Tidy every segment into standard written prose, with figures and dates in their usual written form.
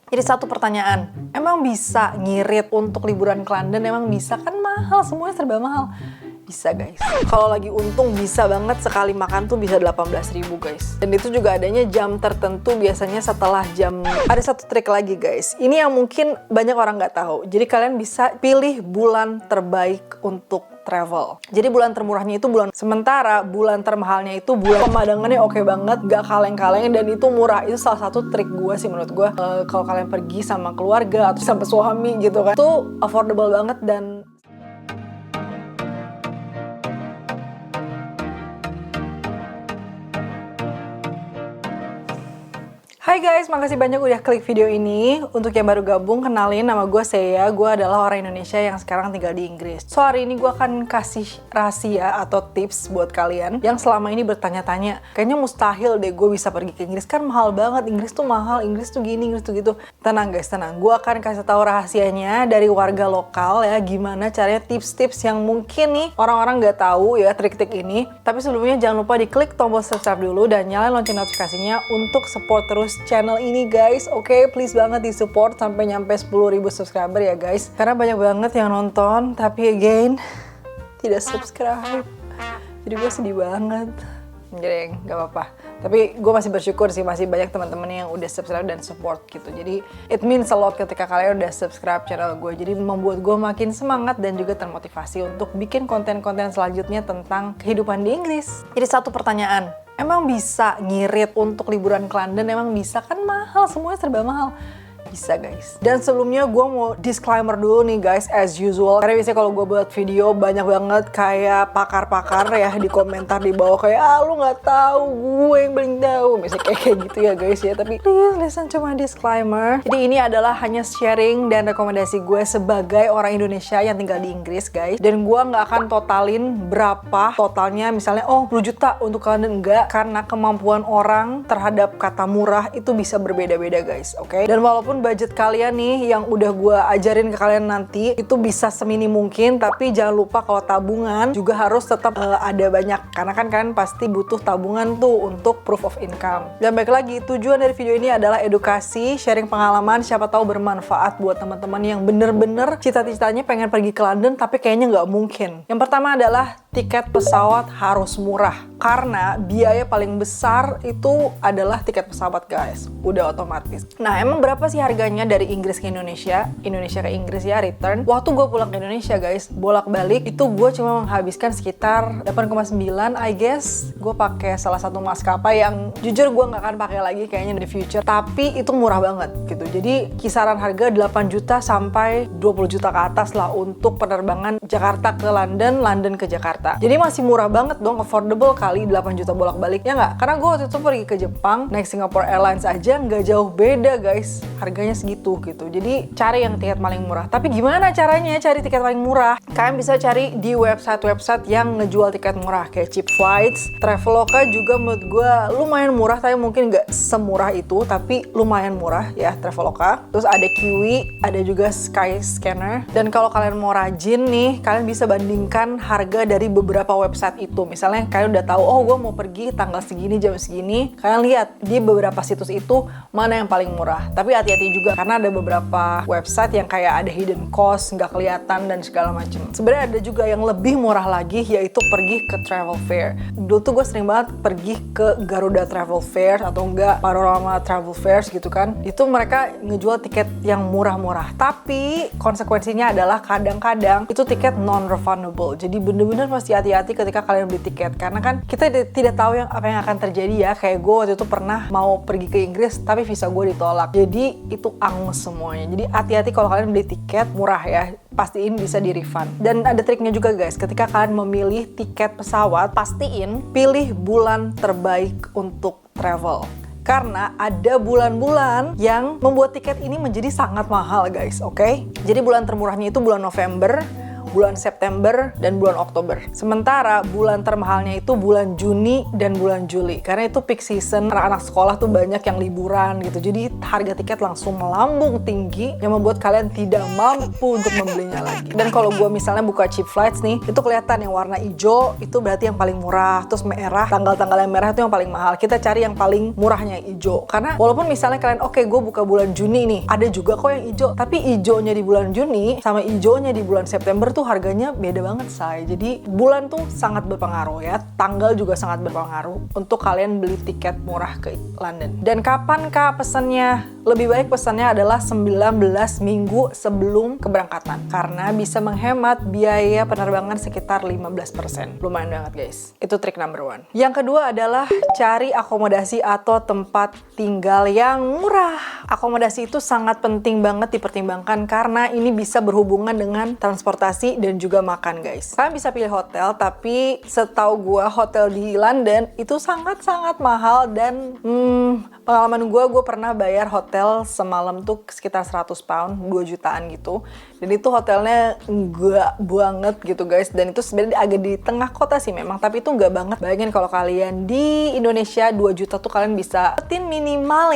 Jadi satu pertanyaan, emang bisa ngirit untuk liburan ke London? Emang bisa? Kan mahal, semuanya serba mahal. Bisa guys. Kalau lagi untung bisa banget, sekali makan tuh bisa 18.000 guys. Dan itu juga adanya jam tertentu, biasanya setelah jam. Ada satu trik lagi guys. Ini yang mungkin banyak orang nggak tahu. Jadi kalian bisa pilih bulan terbaik untuk travel. Jadi bulan termurahnya itu bulan, sementara bulan termahalnya itu bulan pemandangannya oke banget, gak kaleng-kaleng, dan itu murah. Itu salah satu trik gue sih menurut gue. Kalau kalian pergi sama keluarga atau sama suami gitu kan, itu affordable banget. Dan hai guys, makasih banyak udah klik video ini. Untuk yang baru gabung, kenalin, nama gue Seya. Gue adalah orang Indonesia yang sekarang tinggal di Inggris. So hari ini gue akan kasih rahasia atau tips buat kalian yang selama ini bertanya-tanya, kayaknya mustahil deh gue bisa pergi ke Inggris, kan mahal banget, Inggris tuh mahal, Inggris tuh gini, Inggris tuh gitu. Tenang guys, tenang. Gue akan kasih tahu rahasianya dari warga lokal ya, gimana caranya, tips-tips yang mungkin nih orang-orang nggak tahu ya, trik-trik ini. Tapi sebelumnya jangan lupa diklik tombol subscribe dulu dan nyalain lonceng notifikasinya untuk support terus channel ini guys. Oke, please banget di support sampai nyampe 10.000 subscriber ya guys, karena banyak banget yang nonton tapi again tidak subscribe, jadi gue sedih banget. Jadi nggak apa-apa, tapi gue masih bersyukur sih, masih banyak teman-teman yang udah subscribe dan support gitu. Jadi it means a lot ketika kalian udah subscribe channel gue, jadi membuat gue makin semangat dan juga termotivasi untuk bikin konten-konten selanjutnya tentang kehidupan di Inggris. Jadi satu pertanyaan, emang bisa ngirit untuk liburan ke London? Emang bisa? Kan mahal, semuanya serba mahal. Bisa guys. Dan sebelumnya gue mau disclaimer dulu nih guys, as usual, karena biasanya kalau gue buat video banyak banget kayak pakar-pakar ya di komentar di bawah kayak, lu nggak tahu, gue yang paling tahu, misalnya kayak gitu ya guys ya. Tapi please listen to my disclaimer. Jadi ini adalah hanya sharing dan rekomendasi gue sebagai orang Indonesia yang tinggal di Inggris guys, dan gue nggak akan totalin berapa totalnya, misalnya 10 juta untuk kalian, enggak, karena kemampuan orang terhadap kata murah itu bisa berbeda-beda guys. Oke? Dan walaupun budget kalian nih yang udah gue ajarin ke kalian nanti itu bisa semini mungkin, tapi jangan lupa kalau tabungan juga harus tetap ada banyak, karena kan kalian pasti butuh tabungan tuh untuk proof of income. Dan baik lagi, tujuan dari video ini adalah edukasi, sharing pengalaman, siapa tahu bermanfaat buat teman-teman yang bener-bener cita-citanya pengen pergi ke London tapi kayaknya nggak mungkin. Yang pertama adalah tiket pesawat harus murah, karena biaya paling besar itu adalah tiket pesawat guys, udah otomatis. Nah emang berapa sih harganya dari Inggris ke Indonesia, Indonesia ke Inggris ya, return? Waktu gue pulang ke Indonesia guys, bolak-balik itu gue cuma menghabiskan sekitar 8,9 I guess. Gue pakai salah satu maskapai yang jujur gue nggak akan pakai lagi kayaknya in the future, tapi itu murah banget gitu. Jadi kisaran harga 8 juta sampai 20 juta ke atas lah untuk penerbangan Jakarta ke London, London ke Jakarta. Jadi masih murah banget dong, affordable kali 8 juta bolak-balik, ya nggak? Karena gue waktu itu pergi ke Jepang naik Singapore Airlines aja nggak jauh beda guys, harganya segitu gitu. Jadi cari yang tiket paling murah. Tapi gimana caranya cari tiket paling murah? Kalian bisa cari di website-website yang ngejual tiket murah kayak Cheap Flights, Traveloka juga menurut gue lumayan murah, tapi mungkin nggak semurah itu, tapi lumayan murah ya Traveloka. Terus ada Kiwi, ada juga Skyscanner. Dan kalau kalian mau rajin nih, kalian bisa bandingkan harga dari beberapa website itu. Misalnya kalian udah tahu, oh gue mau pergi tanggal segini, jam segini, kalian lihat di beberapa situs itu mana yang paling murah. Tapi hati-hati juga, karena ada beberapa website yang kayak ada hidden cost, nggak kelihatan dan segala macam. Sebenarnya ada juga yang lebih murah lagi, yaitu pergi ke travel fair. Dulu tuh gue sering banget pergi ke Garuda Travel Fair atau enggak Panorama Travel Fairs gitu kan. Itu mereka ngejual tiket yang murah-murah. Tapi konsekuensinya adalah kadang-kadang itu tiket non-refundable. Jadi bener-bener mesti hati-hati ketika kalian beli tiket, karena kan kita tidak tahu apa yang akan terjadi ya. Kayak gue waktu itu pernah mau pergi ke Inggris tapi visa gue ditolak. Jadi itu angus semuanya. Jadi hati-hati kalau kalian beli tiket murah ya, pastiin bisa di refund. Dan ada triknya juga guys, ketika kalian memilih tiket pesawat, pastiin pilih bulan terbaik untuk travel. Karena ada bulan-bulan yang membuat tiket ini menjadi sangat mahal guys, oke? Jadi bulan termurahnya itu bulan November, bulan September, dan bulan Oktober. Sementara bulan termahalnya itu bulan Juni dan bulan Juli. Karena itu peak season, anak-anak sekolah tuh banyak yang liburan gitu. Jadi harga tiket langsung melambung tinggi yang membuat kalian tidak mampu untuk membelinya lagi. Dan kalau gue misalnya buka cheap flights nih, itu kelihatan yang warna hijau itu berarti yang paling murah. Terus merah, tanggal-tanggal yang merah itu yang paling mahal. Kita cari yang paling murahnya hijau. Karena walaupun misalnya kalian oke, gue buka bulan Juni nih, ada juga kok yang hijau. Tapi hijaunya di bulan Juni sama hijaunya di bulan September tuh harganya beda banget, say. Jadi bulan tuh sangat berpengaruh ya. Tanggal juga sangat berpengaruh untuk kalian beli tiket murah ke London. Dan kapan kah pesannya? Lebih baik pesannya adalah 19 minggu sebelum keberangkatan. Karena bisa menghemat biaya penerbangan sekitar 15%. Lumayan banget guys. Itu trik number one. Yang kedua adalah cari akomodasi atau tempat tinggal yang murah. Akomodasi itu sangat penting banget dipertimbangkan karena ini bisa berhubungan dengan transportasi dan juga makan guys. Kalian bisa pilih hotel, tapi setahu gua hotel di London itu sangat-sangat mahal dan pengalaman gue pernah bayar hotel semalam tuh sekitar 100 pound, 2 jutaan gitu. Dan itu hotelnya enggak banget gitu guys. Dan itu sebenarnya agak di tengah kota sih memang, tapi itu enggak banget. Bayangin kalau kalian di Indonesia 2 juta tuh kalian bisa dapetin minimal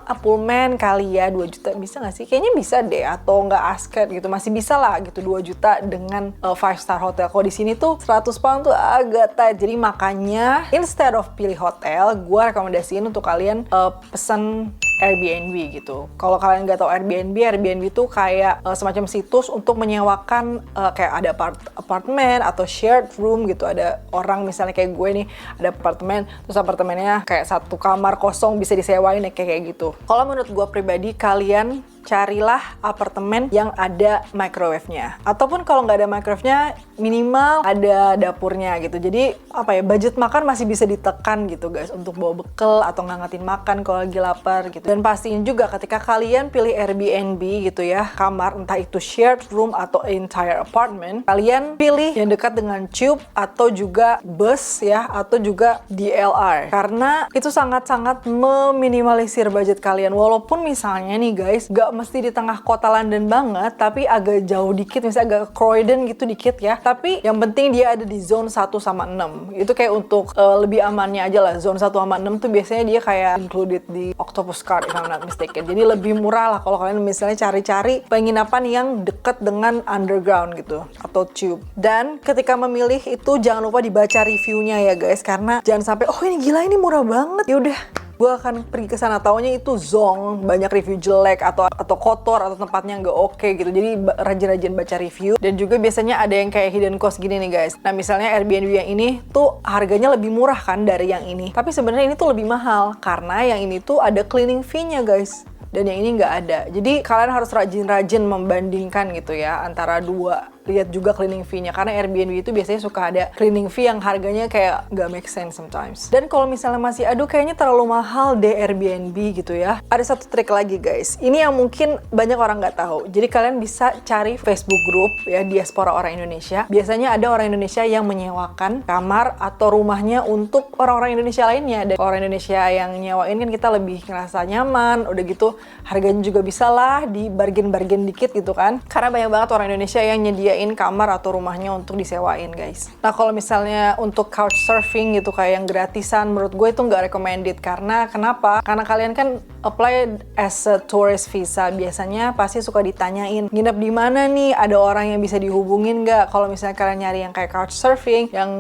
a Pullman kali ya 2 juta. Bisa gak sih? Kayaknya bisa deh, atau enggak Ascot gitu. Masih bisa lah gitu 2 juta dengan 5-star hotel. Kalau di sini tuh 100 pound tuh agak tight. Jadi makanya instead of pilih hotel, gue rekomendasiin untuk kalian pesan Airbnb gitu. Kalau kalian nggak tahu Airbnb tuh kayak semacam situs untuk menyewakan kayak ada apartemen atau shared room gitu. Ada orang misalnya kayak gue nih, ada apartemen, terus apartemennya kayak satu kamar kosong bisa disewain ya, kayak gitu. Kalau menurut gue pribadi, kalian carilah apartemen yang ada microwave-nya. Ataupun kalau nggak ada microwave-nya, minimal ada dapurnya gitu. Jadi apa ya, budget makan masih bisa ditekan gitu guys, untuk bawa bekal atau ngangetin makan kalau lagi lapar gitu. Dan pastiin juga ketika kalian pilih Airbnb gitu ya, kamar entah itu shared room atau entire apartment, kalian pilih yang dekat dengan tube atau juga bus ya, atau juga DLR. Karena itu sangat-sangat meminimalisir budget kalian. Walaupun misalnya nih guys, gak mesti di tengah kota London banget, tapi agak jauh dikit, misalnya agak Croydon gitu dikit ya. Tapi yang penting dia ada di zone 1 sama 6. Itu kayak untuk lebih amannya aja lah. Zone 1 sama 6 tuh biasanya dia kayak included di Octopus Card if I'm not mistaken. Jadi lebih murah lah kalau kalian misalnya cari-cari penginapan yang deket dengan underground gitu atau tube. Dan ketika memilih itu jangan lupa dibaca reviewnya ya guys, karena jangan sampai oh ini gila, ini murah banget, yaudah gue akan pergi ke sana, taunya itu zonk, banyak review jelek atau kotor atau tempatnya nggak oke gitu. Jadi rajin-rajin baca review. Dan juga biasanya ada yang kayak hidden cost gini nih guys. Nah misalnya Airbnb yang ini tuh harganya lebih murah kan dari yang ini, tapi sebenarnya ini tuh lebih mahal karena yang ini tuh ada cleaning fee-nya guys, dan yang ini nggak ada. Jadi kalian harus rajin-rajin membandingkan gitu ya antara dua. Lihat juga cleaning fee-nya, karena Airbnb itu biasanya suka ada cleaning fee yang harganya kayak gak make sense sometimes. Dan kalau misalnya masih aduh kayaknya terlalu mahal deh Airbnb gitu ya, ada satu trik lagi guys. Ini yang mungkin banyak orang nggak tahu. Jadi kalian bisa cari Facebook group ya, diaspora orang Indonesia. Biasanya ada orang Indonesia yang menyewakan kamar atau rumahnya untuk orang-orang Indonesia lainnya. Dan orang Indonesia yang nyewain kan kita lebih ngerasa nyaman, udah gitu harganya juga bisa lah di bargain dikit gitu kan. Karena banyak banget orang Indonesia yang nyediain kamar atau rumahnya untuk disewain guys. Nah kalau misalnya untuk couchsurfing gitu kayak yang gratisan, menurut gue itu nggak recommended. Karena kenapa? Karena kalian kan apply as a tourist visa, biasanya pasti suka ditanyain nginep di mana nih, ada orang yang bisa dihubungin nggak. Kalau misalnya kalian nyari yang kayak couchsurfing yang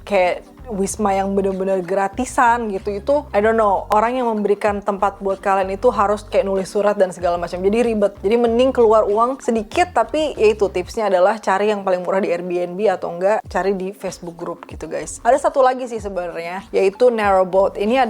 kayak Wisma yang bener-bener gratisan gitu, itu I don't know, orang yang memberikan tempat buat kalian itu harus kayak nulis surat dan segala macam, jadi ribet. Jadi mending keluar uang sedikit, tapi yaitu tipsnya adalah cari yang paling murah di Airbnb atau enggak cari di Facebook group gitu guys. Ada satu lagi sih sebenarnya, yaitu narrowboat. Ini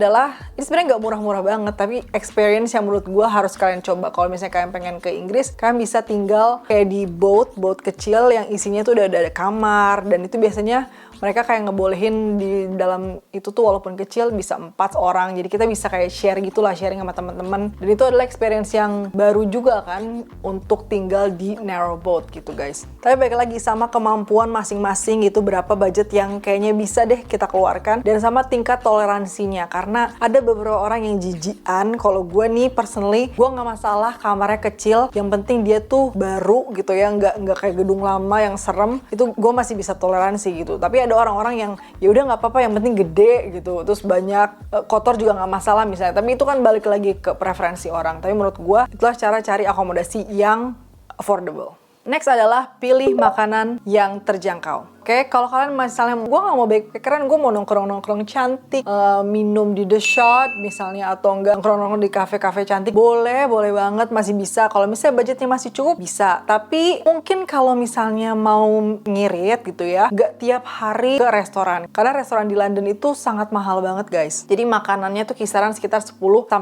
sebenarnya nggak murah-murah banget, tapi experience yang menurut gue harus kalian coba. Kalau misalnya kalian pengen ke Inggris, kalian bisa tinggal kayak di boat kecil yang isinya tuh udah ada kamar, dan itu biasanya mereka kayak ngebolehin di dalam itu tuh walaupun kecil bisa 4 orang, jadi kita bisa kayak share gitulah, sharing sama teman-teman. Dan itu adalah experience yang baru juga kan untuk tinggal di narrowboat gitu guys. Tapi balik lagi sama kemampuan masing-masing gitu, berapa budget yang kayaknya bisa deh kita keluarkan, dan sama tingkat toleransinya. Karena ada beberapa orang yang jijian. Kalau gue nih personally, gue nggak masalah kamarnya kecil, yang penting dia tuh baru gitu ya, nggak kayak gedung lama yang serem, itu gue masih bisa toleransi gitu. Tapi ada orang-orang yang ya udah nggak apa-apa, yang penting gede gitu, terus banyak kotor juga nggak masalah misalnya. Tapi itu kan balik lagi ke preferensi orang. Tapi menurut gue itulah cara cari akomodasi yang affordable. Next adalah pilih makanan yang terjangkau. Oke, kalau kalian misalnya, gue gak mau backpackeran, gue mau nongkrong-nongkrong cantik, minum di The Shot misalnya, atau enggak nongkrong-nongkrong di kafe-kafe cantik, boleh banget, masih bisa. Kalau misalnya budgetnya masih cukup, bisa. Tapi mungkin kalau misalnya mau ngirit gitu ya, gak tiap hari ke restoran. Karena restoran di London itu sangat mahal banget guys. Jadi makanannya tuh kisaran sekitar 10-15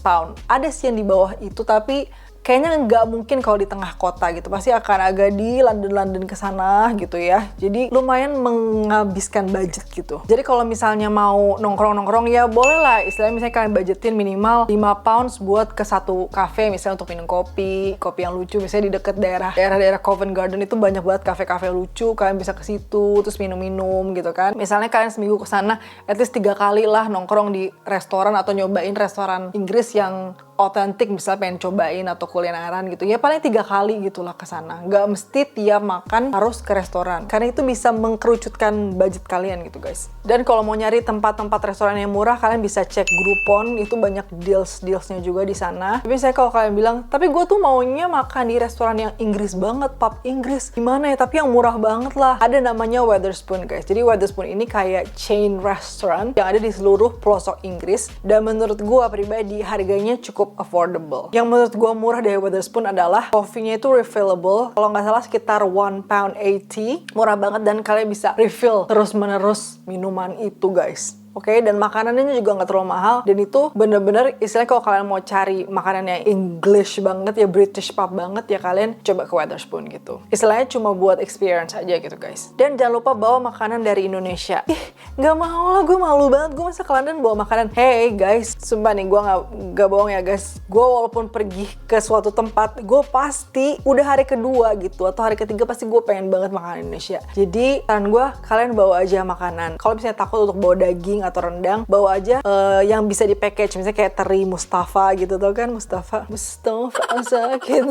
pound. Ada sih yang di bawah itu, tapi kayaknya nggak mungkin kalau di tengah kota gitu, pasti akan agak di London kesana gitu ya. Jadi lumayan menghabiskan budget gitu. Jadi kalau misalnya mau nongkrong-nongkrong ya boleh lah, istilahnya misalnya kalian budgetin minimal 5 pounds buat ke satu cafe misalnya untuk minum kopi yang lucu. Misalnya di deket daerah Covent Garden itu banyak banget cafe lucu, kalian bisa ke situ terus minum-minum gitu kan. Misalnya kalian seminggu kesana, at least 3 kali lah nongkrong di restoran atau nyobain restoran Inggris yang otentik, misalnya pengen cobain atau kulineran gitu ya, paling 3 kali gitulah ke sana. Nggak mesti tiap makan harus ke restoran, karena itu bisa mengkerucutkan budget kalian gitu guys. Dan kalau mau nyari tempat-tempat restoran yang murah, kalian bisa cek Groupon, itu banyak dealsnya juga di sana. Tapi saya kalau kalian bilang, tapi gue tuh maunya makan di restoran yang Inggris banget, pub Inggris, gimana ya, tapi yang murah banget lah. Ada namanya Wetherspoon guys. Jadi Wetherspoon ini kayak chain restaurant yang ada di seluruh pelosok Inggris, dan menurut gue pribadi harganya cukup affordable. Yang menurut gue murah dari Wetherspoon adalah coffee-nya itu refillable. Kalau nggak salah sekitar £1.80. Murah banget dan kalian bisa refill terus-menerus minuman itu guys. Oke, dan makanannya juga nggak terlalu mahal, dan itu bener-bener istilahnya kalau kalian mau cari makanan yang English banget ya, British pub banget ya, kalian coba ke Wetherspoon gitu. Istilahnya cuma buat experience aja gitu guys. Dan jangan lupa bawa makanan dari Indonesia. Nggak mau lah, gue malu banget gue masa ke London bawa makanan. Hey guys, sumpah nih, gue nggak bohong ya guys, gue walaupun pergi ke suatu tempat, gue pasti udah hari kedua gitu atau hari ketiga pasti gue pengen banget makanan Indonesia. Jadi saran gue, kalian bawa aja makanan. Kalau misalnya takut untuk bawa daging atau rendang, bawa aja yang bisa di package, misalnya kayak teri Mustafa gitu, tau kan Mustafa sakit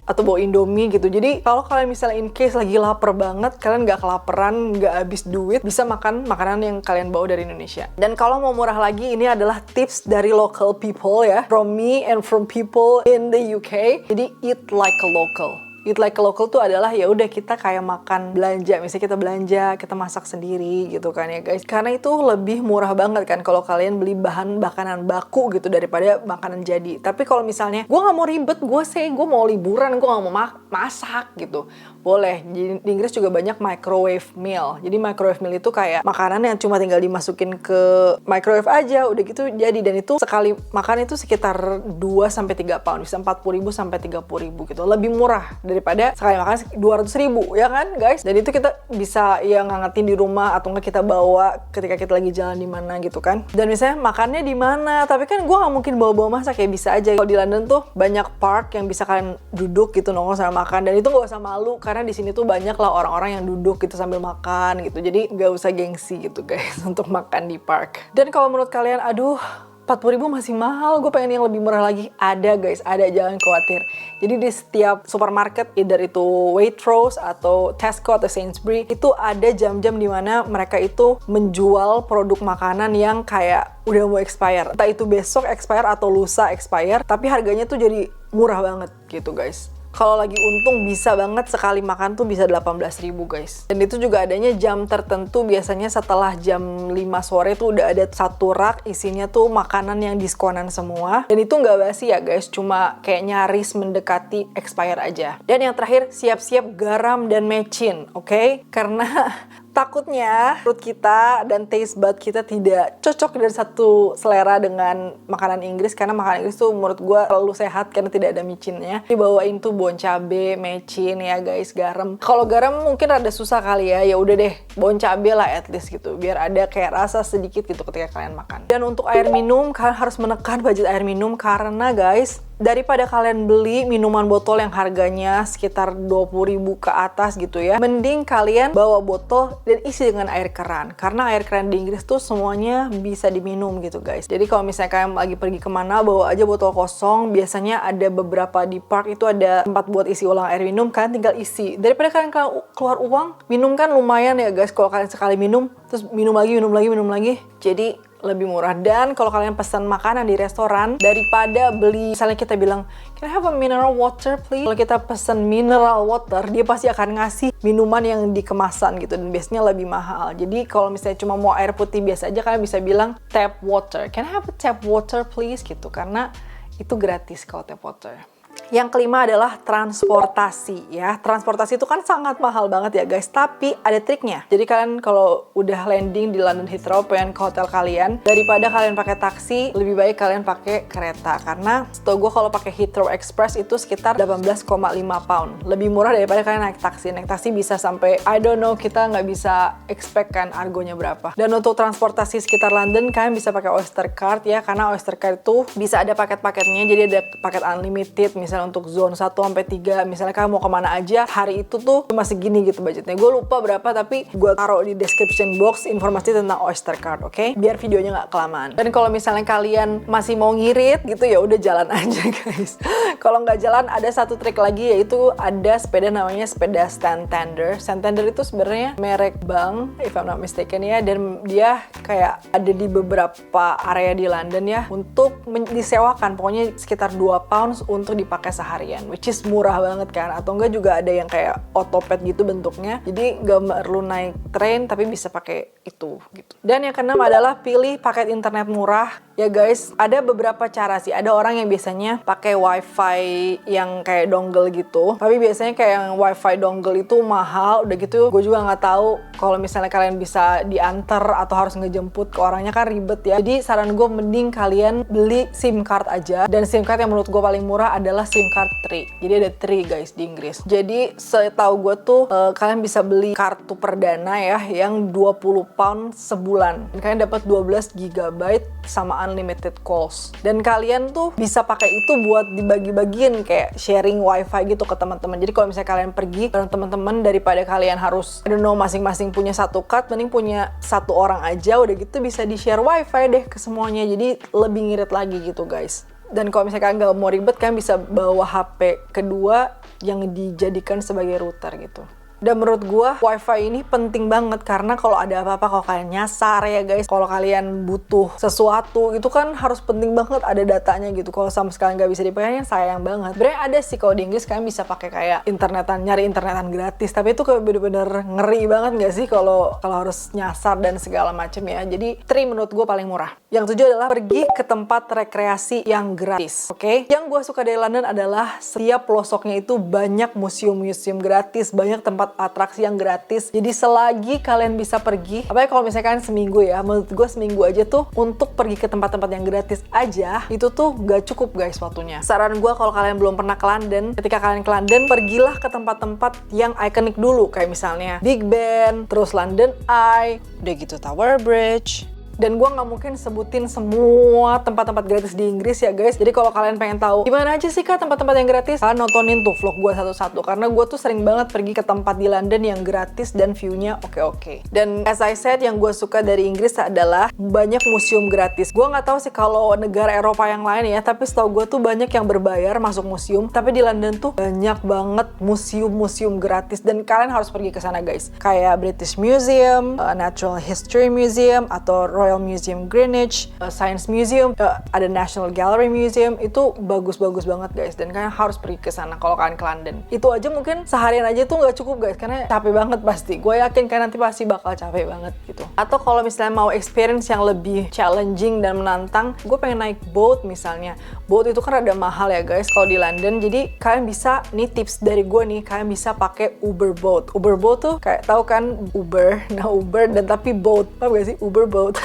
atau bawa Indomie gitu. Jadi kalau kalian misalnya in case lagi lapar banget, kalian nggak kelaparan, nggak habis duit, bisa makan makanan yang kalian bawa dari Indonesia. Dan kalau mau murah lagi, ini adalah tips dari local people ya, from me and from people in the UK. Jadi eat like a local. Eat like a local tuh adalah ya udah kita kayak makan belanja, misalnya kita belanja, kita masak sendiri gitu kan ya guys. Karena itu lebih murah banget kan kalau kalian beli bahan makanan baku gitu daripada makanan jadi. Tapi kalau misalnya gue nggak mau ribet, gue mau liburan, gue nggak mau masak gitu, boleh. Di Inggris juga banyak microwave meal. Jadi microwave meal itu kayak makanan yang cuma tinggal dimasukin ke microwave aja, udah gitu jadi. Dan itu sekali makan itu sekitar 2-3 pound, bisa 40.000 sampai 30.000 gitu. Lebih murah daripada sekali makan 200.000 ya kan guys. Dan itu kita bisa ya ngangetin di rumah atau nggak kita bawa ketika kita lagi jalan di mana gitu kan. Dan misalnya makannya di mana, tapi kan gue nggak mungkin bawa masak ya, bisa aja. Kalau di London tuh banyak park yang bisa kalian duduk gitu nongkrong sama makan, dan itu nggak usah malu karena di sini tuh banyak lah orang-orang yang duduk gitu sambil makan gitu. Jadi nggak usah gengsi gitu guys untuk makan di park. Dan kalau menurut kalian, aduh 40.000 masih mahal, gue pengen yang lebih murah lagi, ada guys, ada, jangan khawatir. Jadi di setiap supermarket, either itu Waitrose atau Tesco atau Sainsbury, itu ada jam-jam dimana mereka itu menjual produk makanan yang kayak udah mau expire. Entah itu besok expire atau lusa expire, tapi harganya tuh jadi murah banget gitu guys. Kalau lagi untung bisa banget sekali makan tuh bisa 18.000 guys. Dan itu juga adanya jam tertentu, biasanya setelah jam 5 sore tuh udah ada satu rak isinya tuh makanan yang diskonan semua. Dan itu nggak basi ya guys, cuma kayak nyaris mendekati expire aja. Dan yang terakhir, siap-siap garam dan mecin, oke? Karena Takutnya perut kita dan taste bud kita tidak cocok dari satu selera dengan makanan Inggris, karena makanan Inggris tuh menurut gue terlalu sehat karena tidak ada micinnya. Dibawain tuh bon cabe, mecin ya guys, garam. Kalau garam mungkin rada susah kali ya, ya udah deh bon cabe lah at least gitu, biar ada kayak rasa sedikit gitu ketika kalian makan. Dan untuk air minum, kalian harus menekan budget air minum karena guys, daripada kalian beli minuman botol yang harganya sekitar 20.000 ke atas gitu ya, mending kalian bawa botol dan isi dengan air keran. Karena air keran di Inggris tuh semuanya bisa diminum gitu guys. Jadi kalau misalnya kalian lagi pergi kemana, bawa aja botol kosong. Biasanya ada beberapa di park itu ada tempat buat isi ulang air minum, kalian tinggal isi. Daripada kalian keluar uang, minum kan lumayan ya guys. Kalau kalian sekali minum, terus minum lagi. Jadi lebih murah. Dan kalau kalian pesan makanan di restoran, daripada beli, misalnya kita bilang, can I have a mineral water please? Kalau kita pesan mineral water, dia pasti akan ngasih minuman yang dikemasan gitu, dan biasanya lebih mahal. Jadi kalau misalnya cuma mau air putih biasa aja, kalian bisa bilang tap water, can I have a tap water please gitu, karena itu gratis kalau tap water. Yang kelima adalah transportasi ya. Transportasi itu kan sangat mahal banget ya guys, tapi ada triknya. Jadi kalian kalau udah landing di London Heathrow, pengen ke hotel kalian, daripada kalian pakai taksi, lebih baik kalian pakai kereta. Karena setahu gue kalau pakai Heathrow Express itu sekitar 18,5 pound. Lebih murah daripada kalian naik taksi. Naik taksi bisa sampai, I don't know, kita nggak bisa expect kan argonya berapa. Dan untuk transportasi sekitar London, kalian bisa pakai Oyster Card ya, karena Oyster Card itu bisa ada paket-paketnya. Jadi ada paket unlimited, misalnya untuk zone 1-3, misalnya kalian mau kemana aja hari itu tuh cuma segini gitu budgetnya. Gue lupa berapa, tapi gue taruh di description box informasi tentang Oyster Card, oke? Biar videonya nggak kelamaan. Dan kalau misalnya kalian masih mau ngirit gitu, ya udah jalan aja guys. Kalau nggak jalan, ada satu trik lagi, yaitu ada sepeda namanya sepeda Santander. Santander itu sebenarnya merek bank, if I'm not mistaken ya, dan dia kayak ada di beberapa area di London ya, untuk disewakan, pokoknya sekitar 2 pounds untuk dipakai seharian, which is murah banget kan. Atau enggak juga ada yang kayak otopet gitu bentuknya, jadi nggak perlu naik train tapi bisa pakai itu gitu. Dan yang keenam adalah pilih paket internet murah ya guys. Ada beberapa cara sih. Ada orang yang biasanya pakai wifi yang kayak dongle gitu, tapi biasanya kayak yang wifi dongle itu mahal. Udah gitu gue juga nggak tahu kalau misalnya kalian bisa diantar atau harus ngejemput ke orangnya, kan ribet ya. Jadi saran gue mending kalian beli SIM card aja. Dan SIM card yang menurut gue paling murah adalah SIM card 3. Jadi ada 3 guys di Inggris. Jadi setahu gue tuh kalian bisa beli kartu perdana ya yang 20 pound sebulan. Dan kalian dapat 12 GB sama unlimited calls. Dan kalian tuh bisa pakai itu buat dibagi-bagiin kayak sharing wifi gitu ke teman-teman. Jadi kalau misalnya kalian pergi bareng teman-teman, daripada kalian harus I don't know masing-masing punya satu card, mending punya satu orang aja. Udah gitu bisa di-share wifi deh ke semuanya. Jadi lebih ngirit lagi gitu guys. Dan kalau misalnya kalian nggak mau ribet, kalian bisa bawa HP kedua yang dijadikan sebagai router gitu. Dan menurut gua wifi ini penting banget, karena kalau ada apa-apa, kalau kalian nyasar ya guys, kalau kalian butuh sesuatu itu kan harus penting banget ada datanya gitu. Kalau sama sekali nggak bisa dipakai, sayang banget. Sebenarnya ada sih kalau di Inggris kalian bisa pakai kayak internetan, nyari internetan gratis, tapi itu kayak bener-bener ngeri banget nggak sih kalau harus nyasar dan segala macem ya. Jadi 3 menurut gua paling murah. Yang 7 adalah pergi ke tempat rekreasi yang gratis. Oke? Yang gua suka dari London adalah setiap pelosoknya itu banyak museum-museum gratis, banyak tempat atraksi yang gratis. Jadi selagi kalian bisa pergi, apalagi kalau misalnya kalian seminggu ya, menurut gue seminggu aja tuh untuk pergi ke tempat-tempat yang gratis aja, itu tuh gak cukup guys waktunya. Saran gue kalau kalian belum pernah ke London, ketika kalian ke London, pergilah ke tempat-tempat yang ikonik dulu, kayak misalnya Big Ben, terus London Eye, udah gitu Tower Bridge. Dan gue nggak mungkin sebutin semua tempat-tempat gratis di Inggris ya guys. Jadi kalau kalian pengen tahu gimana aja sih kak tempat-tempat yang gratis, kalian nontonin tuh vlog gue satu-satu. Karena gue tuh sering banget pergi ke tempat di London yang gratis dan view-nya oke-oke. Dan as I said, yang gue suka dari Inggris adalah banyak museum gratis. Gue nggak tahu sih kalau negara Eropa yang lain ya, tapi setahu gue tuh banyak yang berbayar masuk museum. Tapi di London tuh banyak banget museum-museum gratis dan kalian harus pergi ke sana guys. Kayak British Museum, Natural History Museum, atau Royal Royal Museum Greenwich, Science Museum, ada National Gallery Museum, itu bagus-bagus banget guys, dan kalian harus pergi ke sana kalau kalian ke London. Itu aja mungkin seharian aja tuh nggak cukup guys, karena capek banget pasti. Gue yakin kalian nanti pasti bakal capek banget gitu. Atau kalau misalnya mau experience yang lebih challenging dan menantang, gue pengen naik boat misalnya. Boat itu kan ada mahal ya guys kalau di London, jadi kalian bisa, nih tips dari gue nih, kalian bisa pakai Uber boat. Uber boat tuh kayak tahu kan Uber, nah Uber dan tapi boat, apa gak sih Uber boat?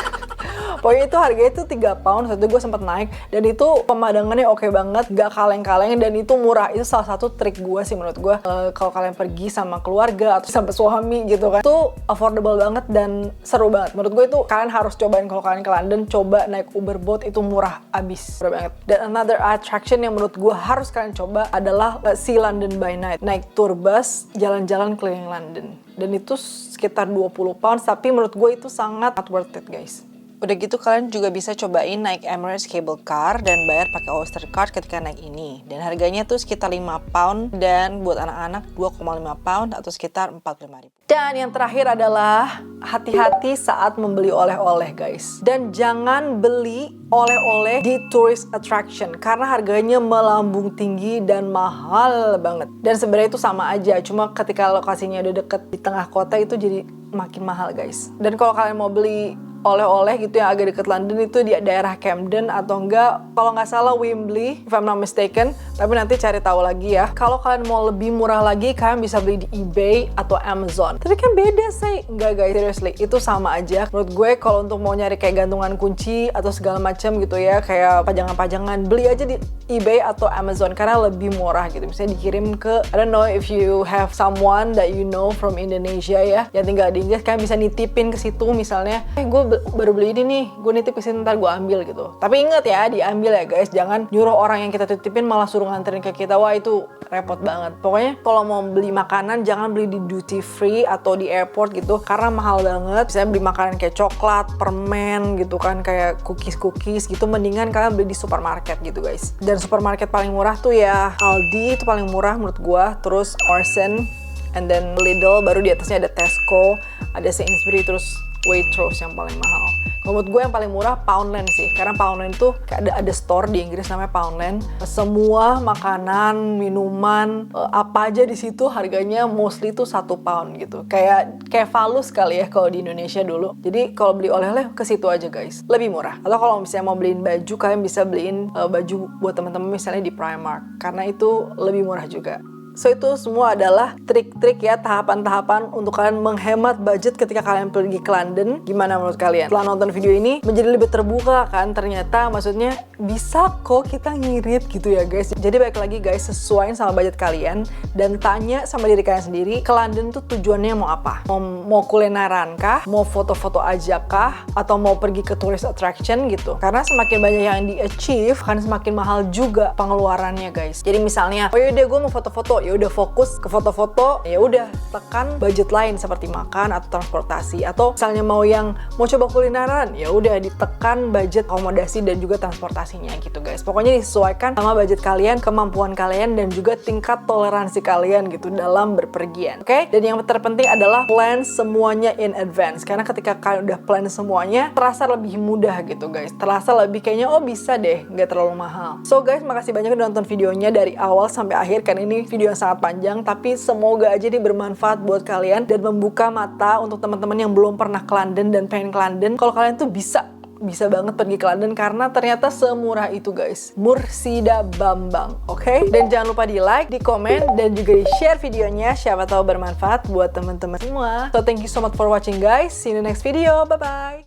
Pokoknya itu harganya itu 3 pound, waktu itu gue sempet naik, dan itu pemandangannya oke banget, gak kaleng-kaleng, dan itu murah. Itu salah satu trik gue sih menurut gue, kalau kalian pergi sama keluarga atau sama suami gitu kan, itu affordable banget dan seru banget. Menurut gue itu kalian harus cobain kalau kalian ke London, coba naik Uber boat, itu murah abis, murah banget. Dan another attraction yang menurut gue harus kalian coba adalah See London by Night, naik tour bus jalan-jalan keliling London, dan itu sekitar 20 pounds, tapi menurut gue itu sangat worth it guys. Udah gitu kalian juga bisa cobain naik Emirates Cable Car dan bayar pakai Oyster Card ketika naik ini. Dan harganya tuh sekitar 5 pound dan buat anak-anak 2,5 pound atau sekitar 45.000. Dan yang terakhir adalah hati-hati saat membeli oleh-oleh guys. Dan jangan beli oleh-oleh di tourist attraction karena harganya melambung tinggi dan mahal banget. Dan sebenarnya itu sama aja, cuma ketika lokasinya udah deket di tengah kota itu jadi makin mahal guys. Dan kalau kalian mau beli oleh-oleh gitu yang agak deket London itu di daerah Camden atau enggak, kalau nggak salah Wembley if I'm not mistaken, tapi nanti cari tahu lagi ya. Kalau kalian mau lebih murah lagi, kalian bisa beli di eBay atau Amazon. Tapi kan beda sih. Enggak guys, seriously, itu sama aja. Menurut gue kalau untuk mau nyari kayak gantungan kunci atau segala macam gitu ya, kayak pajangan-pajangan, beli aja di eBay atau Amazon karena lebih murah gitu. Misalnya dikirim ke, I don't know if you have someone that you know from Indonesia ya, yang tinggal di Inggris, kalian bisa nitipin ke situ misalnya, gue baru beli ini nih, gue nitip ke sini ntar gue ambil gitu. Tapi inget ya, diambil ya guys, jangan nyuruh orang yang kita titipin malah suruh nganterin ke kita, wah itu repot banget. Pokoknya kalau mau beli makanan jangan beli di duty free atau di airport gitu karena mahal banget. Misalnya beli makanan kayak coklat, permen gitu kan, kayak cookies gitu, mendingan kalian beli di supermarket gitu guys. Dan supermarket paling murah tuh ya Aldi, itu paling murah menurut gue, terus Orson, and then Lidl, baru di atasnya ada Tesco, ada Sainsbury, terus Waitrose yang paling mahal. Kalau menurut gue yang paling murah Poundland sih, karena Poundland itu ada store di Inggris namanya Poundland. Semua makanan, minuman, apa aja di situ harganya mostly tuh 1 pound gitu. Kayak Valus kali ya kalau di Indonesia dulu. Jadi kalau beli oleh-oleh ke situ aja guys, lebih murah. Atau kalau misalnya mau beliin baju, kalian bisa beliin baju buat teman-teman misalnya di Primark, karena itu lebih murah juga. So itu semua adalah trik-trik ya, tahapan-tahapan untuk kalian menghemat budget ketika kalian pergi ke London. Gimana menurut kalian? Setelah nonton video ini menjadi lebih terbuka kan, ternyata maksudnya bisa kok kita ngirit gitu ya guys. Jadi balik lagi guys, sesuaiin sama budget kalian dan tanya sama diri kalian sendiri, ke London tuh tujuannya mau apa? Mau kulineran kah? Mau foto-foto aja kah? Atau mau pergi ke tourist attraction gitu? Karena semakin banyak yang di-achieve kan semakin mahal juga pengeluarannya guys. Jadi misalnya, oh yaudah gue mau foto-foto, ya udah fokus ke foto-foto, ya udah tekan budget lain seperti makan atau transportasi. Atau misalnya mau coba kulineran, ya udah ditekan budget akomodasi dan juga transportasinya gitu guys. Pokoknya disesuaikan sama budget kalian, kemampuan kalian, dan juga tingkat toleransi kalian gitu dalam berpergian. Oke? Dan yang terpenting adalah plan semuanya in advance, karena ketika kalian udah plan semuanya terasa lebih mudah gitu guys, terasa lebih kayaknya oh bisa deh, nggak terlalu mahal. So guys, makasih banyak udah nonton videonya dari awal sampai akhir, kan ini video yang sangat panjang, tapi semoga aja ini bermanfaat buat kalian dan membuka mata untuk teman-teman yang belum pernah ke London dan pengen ke London. Kalau kalian tuh bisa banget pergi ke London karena ternyata semurah itu guys. Mursida Bambang, oke? Dan jangan lupa di like, di komen, dan juga di share videonya, siapa tahu bermanfaat buat teman-teman semua. So thank you so much for watching guys, see you in the next video, bye bye.